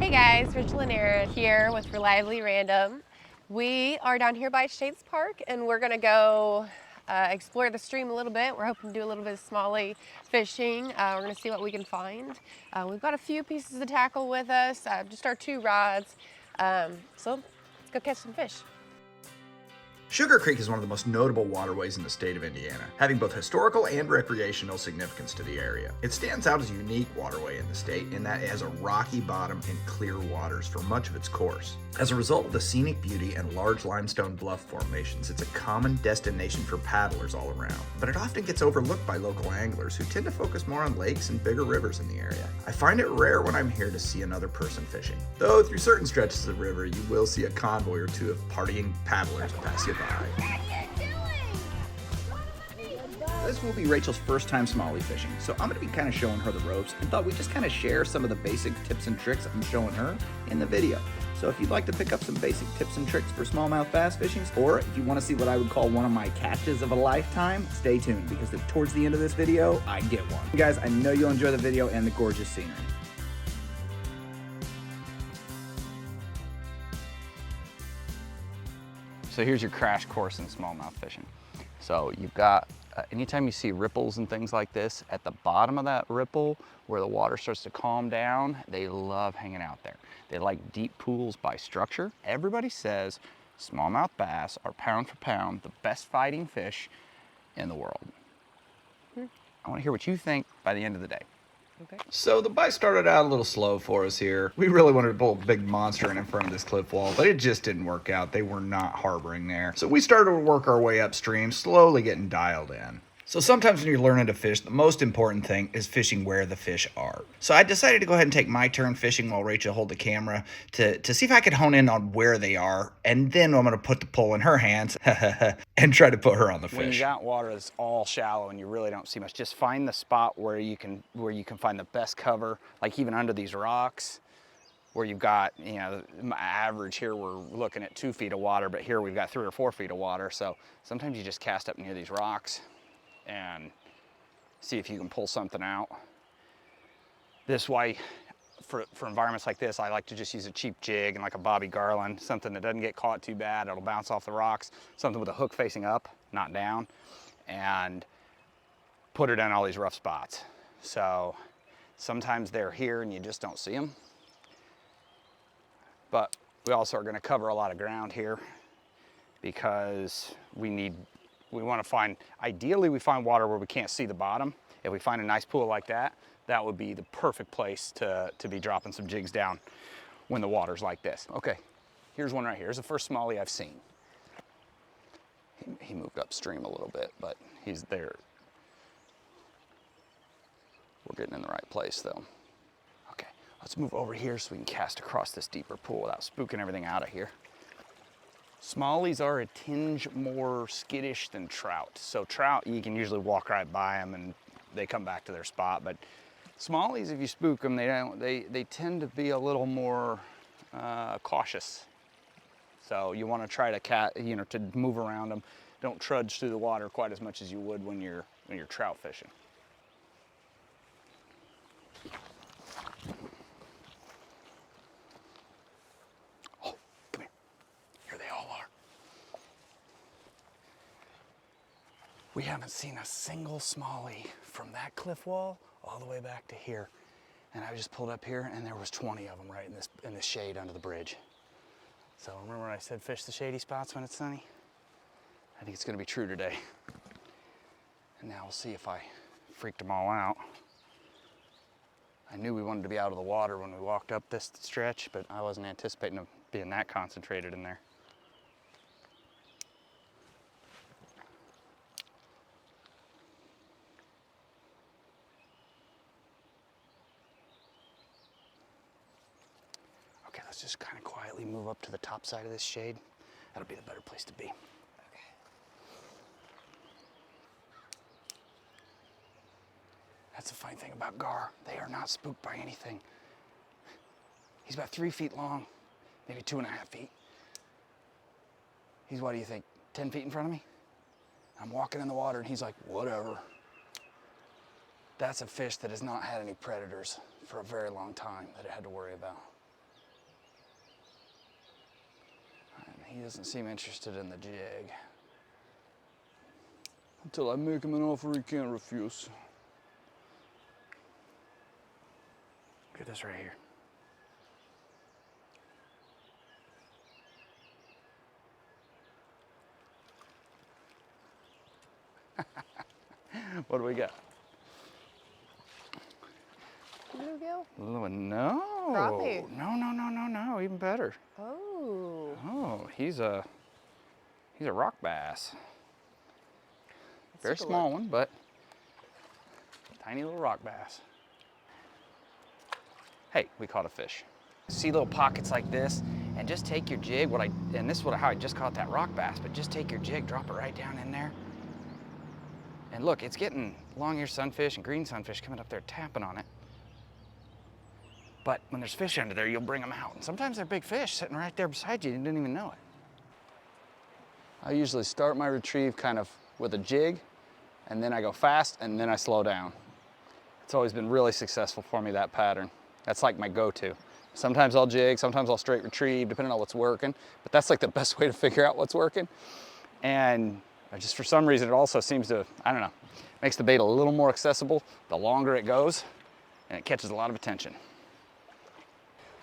Hey guys, Rachel and Aaron here with Reliably Random. We are down here by Shades Park and we're gonna go explore the stream a little bit. We're hoping to do a little bit of smallie fishing. We're gonna see what we can find. We've got a few pieces of tackle with us, just our 2 rods. So let's go catch some fish. Sugar Creek is one of the most notable waterways in the state of Indiana, having both historical and recreational significance to the area. It stands out as a unique waterway in the state in that it has a rocky bottom and clear waters for much of its course. As a result of the scenic beauty and large limestone bluff formations, it's a common destination for paddlers all around, but it often gets overlooked by local anglers who tend to focus more on lakes and bigger rivers in the area. I find it rare when I'm here to see another person fishing, though through certain stretches of the river you will see a convoy or two of partying paddlers pass you by. This will be Rachel's first time smallie fishing, so I'm going to be kind of showing her the ropes and thought we'd just kind of share some of the basic tips and tricks I'm showing her in the video. So if you'd like to pick up some basic tips and tricks for smallmouth bass fishing, or if you want to see what I would call one of my catches of a lifetime, stay tuned because towards the end of this video, I get one. Guys, I know you'll enjoy the video and the gorgeous scenery. So here's your crash course in smallmouth fishing. So you've got, anytime you see ripples and things like this, at the bottom of that ripple, where the water starts to calm down, they love hanging out there. They like deep pools by structure. Everybody says smallmouth bass are pound for pound the best fighting fish in the world. I want to hear what you think by the end of the day. Okay. So the bite started out a little slow for us here. We really wanted to pull a big monster in front of this cliff wall, but it just didn't work out. They were not harboring there. So we started to work our way upstream, slowly getting dialed in. So sometimes when you're learning to fish, the most important thing is fishing where the fish are. So I decided to go ahead and take my turn fishing while Rachel hold the camera to see if I could hone in on where they are. And then I'm going to put the pole in her hands and try to put her on the fish. When you got water that's all shallow and you really don't see much, just find the spot where you can find the best cover, like even under these rocks, where you've got, you know, average here we're looking at 2 feet of water, but here we've got 3 or 4 feet of water. So sometimes you just cast up near these rocks and see if you can pull something out. This way, for environments like this, I like to just use a cheap jig and like a Bobby Garland, something that doesn't get caught too bad, it'll bounce off the rocks, something with a hook facing up, not down, and put it in all these rough spots. So sometimes they're here and you just don't see them. But we also are gonna cover a lot of ground here because we want to find, ideally we find water where we can't see the bottom. If we find a nice pool like that, that would be the perfect place to be dropping some jigs down when the water's like this. Okay, here's one right here. Here's the first smallie I've seen. He moved upstream a little bit, but he's there. We're getting in the right place though. Okay, let's move over here so we can cast across this deeper pool without spooking everything out of here. Smallies are a tinge more skittish than trout. So trout, you can usually walk right by them and they come back to their spot. But smallies, if you spook them, they tend to be a little more cautious. So you want to try to to move around them. Don't trudge through the water quite as much as you would when you're trout fishing. We haven't seen a single smallie from that cliff wall all the way back to here. And I just pulled up here and there was 20 of them right in this shade under the bridge. So remember when I said fish the shady spots when it's sunny? I think it's gonna be true today. And now we'll see if I freaked them all out. I knew we wanted to be out of the water when we walked up this stretch, but I wasn't anticipating them being that concentrated in there. Let's just kind of quietly move up to the top side of this shade. That'll be the better place to be. Okay. That's the funny thing about Gar. They are not spooked by anything. He's about 3 feet long, maybe 2.5 feet. He's, what do you think, 10 feet in front of me? I'm walking in the water and he's like, whatever. That's a fish that has not had any predators for a very long time that it had to worry about. He doesn't seem interested in the jig. Until I make him an offer he can't refuse. Look at this right here. What do we got? Bluegill? No. Crappie. No, even better. Oh. Oh, he's a rock bass. Very take a small look. one, but tiny little rock bass. Hey, we caught a fish. See little pockets like this, and just take your jig. And this is how I just caught that rock bass. But just take your jig, drop it right down in there, and look, it's getting long-eared sunfish and green sunfish coming up there tapping on it. But when there's fish under there, you'll bring them out. And sometimes they're big fish sitting right there beside you and you didn't even know it. I usually start my retrieve kind of with a jig, and then I go fast, and then I slow down. It's always been really successful for me, that pattern. That's like my go-to. Sometimes I'll jig, sometimes I'll straight retrieve, depending on what's working. But that's like the best way to figure out what's working. And just for some reason, it also seems to, I don't know, makes the bait a little more accessible the longer it goes, and it catches a lot of attention.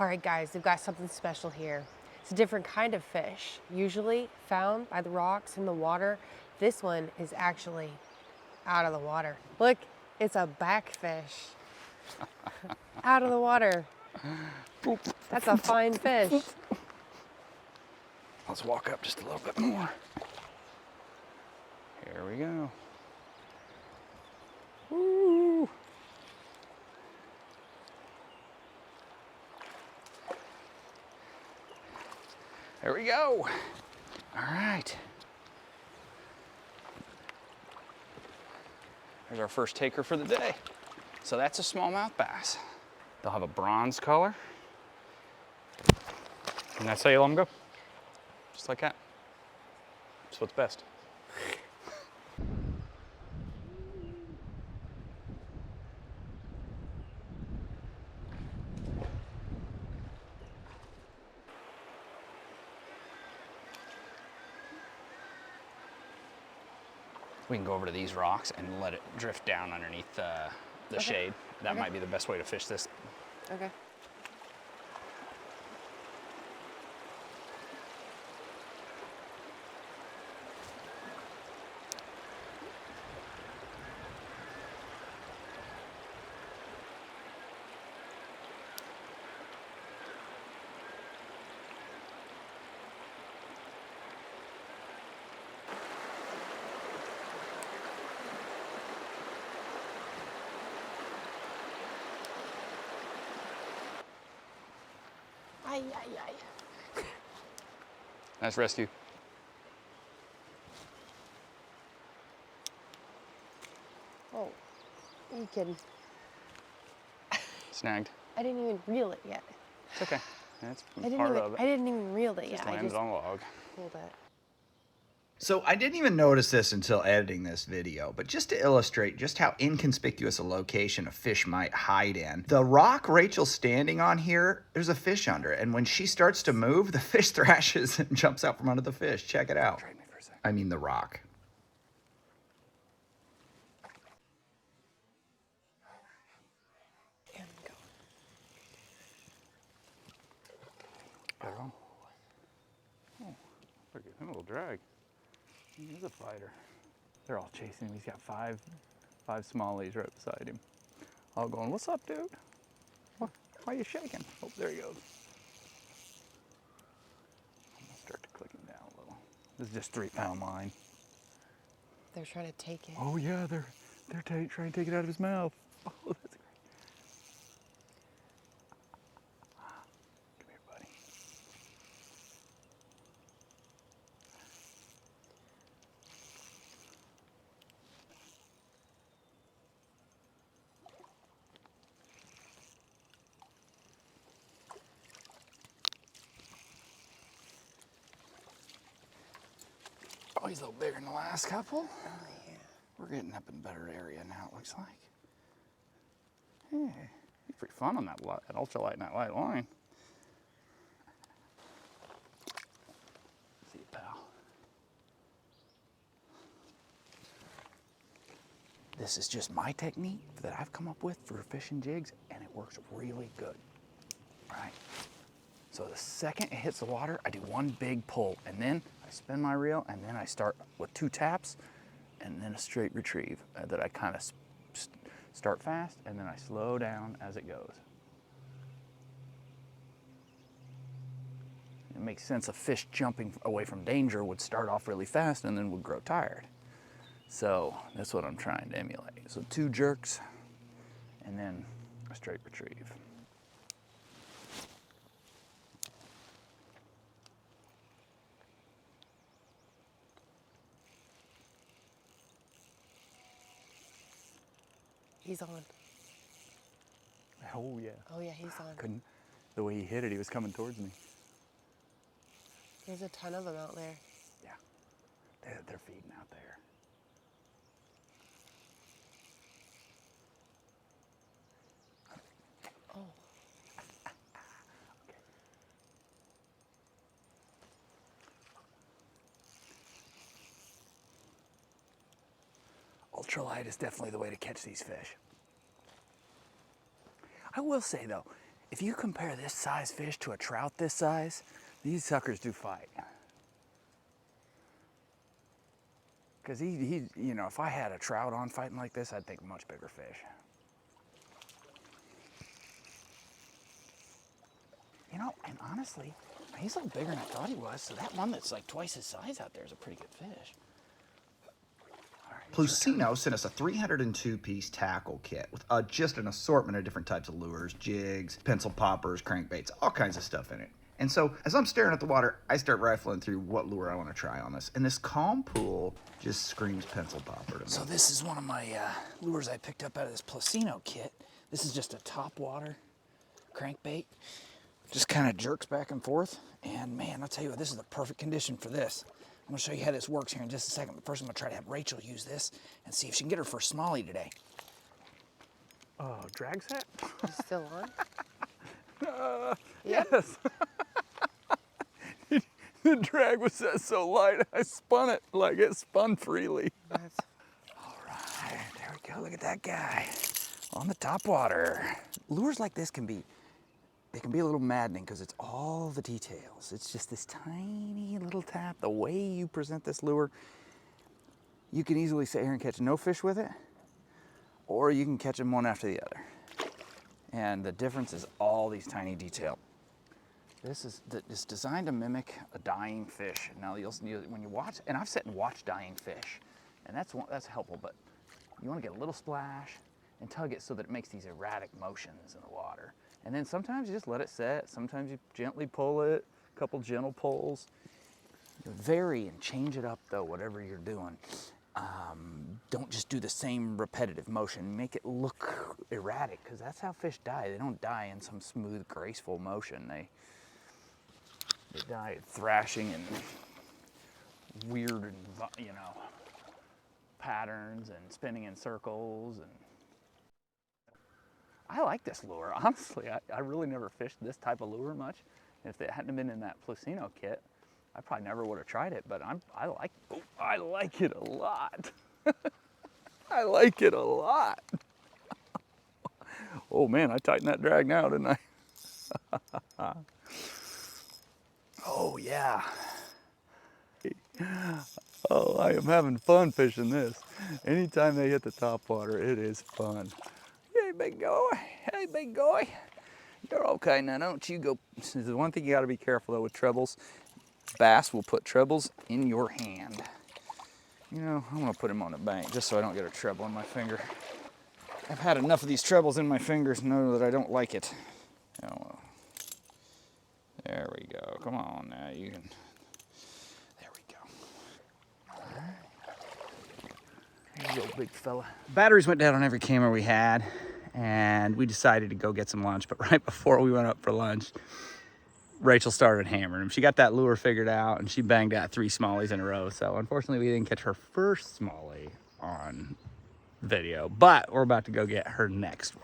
All right, guys, we've got something special here. It's a different kind of fish, usually found by the rocks in the water. This one is actually out of the water. Look, it's a backfish. Out of the water. That's a fine fish. Let's walk up just a little bit more. Here we go. Woo. There we go. All right. There's our first taker for the day. So that's a smallmouth bass. They'll have a bronze color. And that's how you let them go. Just like that. That's what's best. We can go over to these rocks and let it drift down underneath the shade. That might be the best way to fish this. Okay. Ay, ay, ay. Nice rescue. Oh, are you kidding? Snagged. I didn't even reel it yet. It's okay. That's I didn't part of it. I didn't even reel it yet. Just I landed just on a log. pulled it. So I didn't even notice this until editing this video, but just to illustrate just how inconspicuous a location a fish might hide in, the rock Rachel's standing on here, there's a fish under it, and when she starts to move, the fish thrashes and jumps out from under the fish. Check it out. Trade me for a second. I mean the rock. And go. Oh, look at him, a little drag. He's a fighter. They're all chasing him. He's got five smallies right beside him. All going, what's up, dude? Why are you shaking? Oh, there he goes. I'm gonna start to click him down a little. This is just 3-pound line. They're trying to take it. Oh yeah, they're trying to take it out of his mouth. Oh, that's great. Come here, buddy. Oh, he's a little bigger than the last couple. Oh, yeah. We're getting up in a better area now, it looks like. Yeah, he's pretty fun on that ultralight and that light line. This is just my technique that I've come up with for fishing jigs, and it works really good. All right. So the second it hits the water, I do one big pull, and then I spin my reel, and then I start with 2 taps, and then a straight retrieve that I kind of start fast, and then I slow down as it goes. It makes sense a fish jumping away from danger would start off really fast and then would grow tired. So that's what I'm trying to emulate. So 2 jerks, and then a straight retrieve. He's on. Oh yeah. Oh yeah, he's on. Couldn't. The way he hit it, he was coming towards me. There's a ton of them out there. Yeah, they're feeding out there. Oh. Okay. Ultralight is definitely the way to catch these fish. I will say though, if you compare this size fish to a trout this size, these suckers do fight. Because he, you know, if I had a trout on fighting like this, I'd think much bigger fish. You know, and honestly, he's a little bigger than I thought he was, so that one that's like twice his size out there is a pretty good fish. Plusino sent us a 302-piece tackle kit with just an assortment of different types of lures, jigs, pencil poppers, crankbaits, all kinds of stuff in it. And so as I'm staring at the water, I start rifling through what lure I want to try on this. And this calm pool just screams pencil popper to me. So this is one of my lures I picked up out of this Plusino kit. This is just a top water crankbait. Just kind of jerks back and forth. And man, I'll tell you what, this is the perfect condition for this. I'm gonna show you how this works here in just a second. But first I'm gonna try to have Rachel use this and see if she can get her first smallie today. Oh, drag set? He's still on? Yes. The drag was set so light, I spun it like it spun freely. That's... All right, there we go. Look at that guy on the top water. Lures like this can be a little maddening because it's all the details. It's just this tiny little tap. The way you present this lure, you can easily sit here and catch no fish with it, or you can catch them one after the other. And the difference is all these tiny details. It's designed to mimic a dying fish. Now when you watch, and I've sat and watched dying fish, and that's helpful. But you want to get a little splash and tug it so that it makes these erratic motions in the water. And then sometimes you just let it set. Sometimes you gently pull it, a couple gentle pulls. You vary and change it up though, whatever you're doing. Don't just do the same repetitive motion. Make it look erratic, because that's how fish die. They don't die in some smooth, graceful motion. They die thrashing and weird, you know, patterns and spinning in circles. And I like this lure, honestly. I really never fished this type of lure much. If it hadn't been in that Plusino kit, I probably never would have tried it, but I like it a lot. I like it a lot. Oh man, I tightened that drag now, didn't I? Oh yeah. Oh, I am having fun fishing this. Anytime they hit the top water, it is fun. Hey, big guy. Hey, big guy. You're okay now, don't you go. There's one thing you gotta be careful though with trebles. Bass will put trebles in your hand. You know, I'm gonna put him on the bank just so I don't get a treble in my finger. I've had enough of these trebles in my fingers to know that I don't like it. Oh, there we go. Come on now, you can. There we go. There you go, big fella. Batteries went down on every camera we had, and we decided to go get some lunch. But right before we went up for lunch, Rachel started hammering him. She got that lure figured out, and she banged out 3 smallies in a row. So unfortunately, we didn't catch her first smallie on video, but we're about to go get her next one.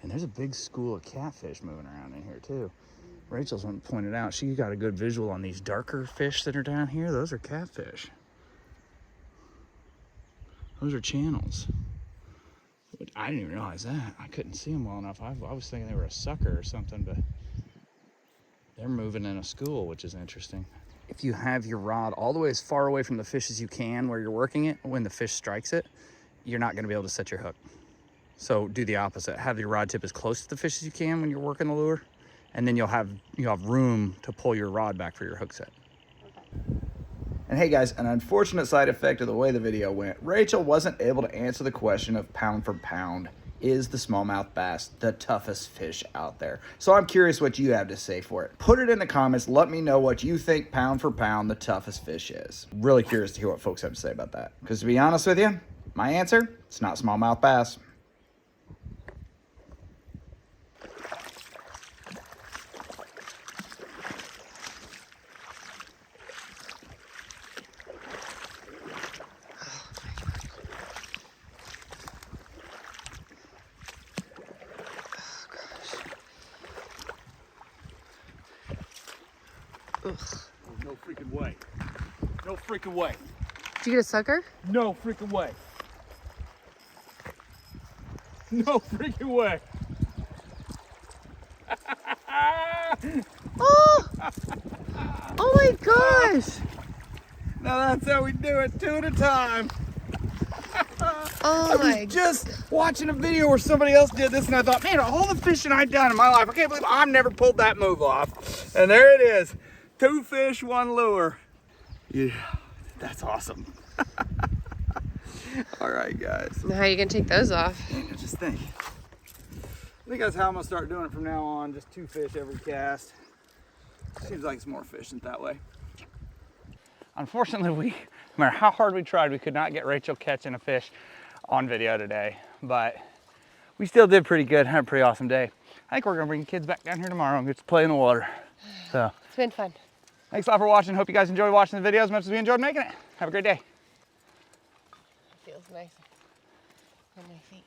And there's a big school of catfish moving around in here too. Rachel's one pointed out, she got a good visual on these darker fish that are down here. Those are catfish. Those are channels. I didn't even realize that. I couldn't see them well enough. I was thinking they were a sucker or something, but they're moving in a school, which is interesting. If you have your rod all the way as far away from the fish as you can where you're working it, when the fish strikes it, you're not gonna be able to set your hook. So do the opposite. Have your rod tip as close to the fish as you can when you're working the lure, and then you'll have room to pull your rod back for your hook set. And hey guys, an unfortunate side effect of the way the video went, Rachel wasn't able to answer the question of pound for pound, is the smallmouth bass the toughest fish out there? So I'm curious what you have to say for it. Put it in the comments, let me know what you think pound for pound the toughest fish is. Really curious to hear what folks have to say about that. Because to be honest with you, my answer, it's not smallmouth bass. No freaking way. No freaking way. Did you get a sucker? No freaking way. No freaking way. Oh! Oh my gosh! Now that's how we do it, 2 at a time. Oh I my was just watching a video where somebody else did this and I thought, man, all the fishing I've done in my life, I can't believe I've never pulled that move off. And there it is. 2 fish, 1 lure. Yeah, that's awesome. All right, guys. Now how are you gonna take those off? I just think that's how I'm gonna start doing it from now on. Just 2 fish every cast. Seems like it's more efficient that way. Unfortunately, no matter how hard we tried, we could not get Rachel catching a fish on video today, but we still did pretty good. Had a pretty awesome day. I think we're gonna bring the kids back down here tomorrow and get to play in the water. So It's been fun. thanks a lot for watching. Hope you guys enjoyed watching the video as much as we enjoyed making it. Have a great day. Feels nice on my feet.